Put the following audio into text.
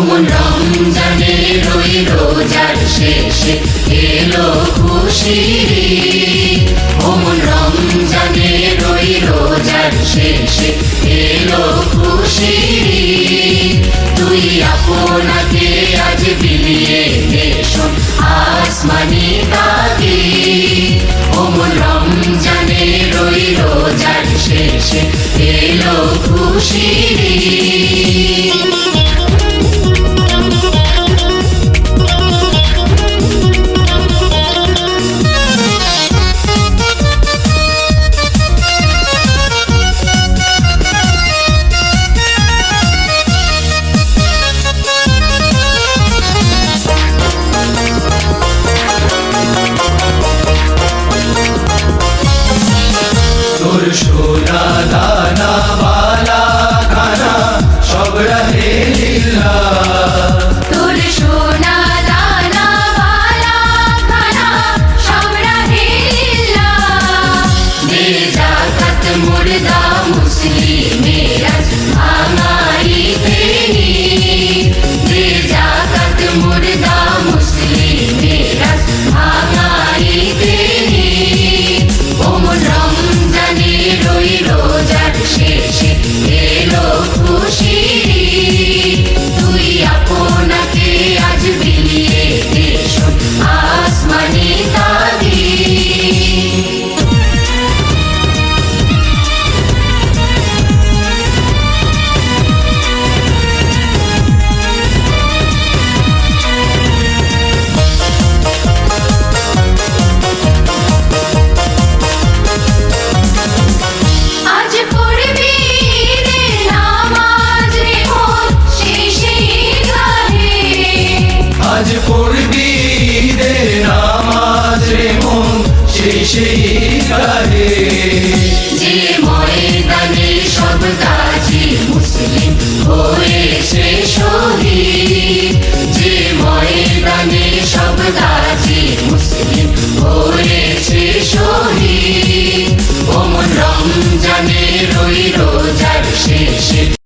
ওমন রমজানের ওই রোজার শেষে এলো খুশির ঈদ। ওমন রমজানের ওই রোজার শেষে এলো খুশির ঈদ। তুই আপনাকে আজ বিলিয়ে দেশন আসমানি তাগিদ। ওমন রমজানের ওই রোজার শেষে এলো খুশির ঈদ। তোর সোনা দানা বালা খানা সব রহে লিল্লাহ। তোর সোনা দানা বালা খানা সব রহে লিল্লাহ। দে যাকাত মুর্দা মুসলিমের আজ ভাঙাই দেনি। দে যাকাত মুর্দা মুসলিমের আজ ভাঙাই দেনি। ওমন রমজানের ওই রোজার শেষে এলো খুশির ঈদ। তুই আপনাকে আজ বিলিয়ে দেশন আসমানি তাগিদ। আজ পড়বি ঈদের নামাজ রে মন শেষে ঈদগাহে। আজ পড়বি ঈদের নামাজ রে মন শেষে ঈদগাহে। যে ময়দানে সব গাজী মুসলিম হয়েছে শহীদ। যে ময়দানে সব গাজী মুসলিম হয়েছে শহীদ। ওমন রমজানের ওই রোজার শেষে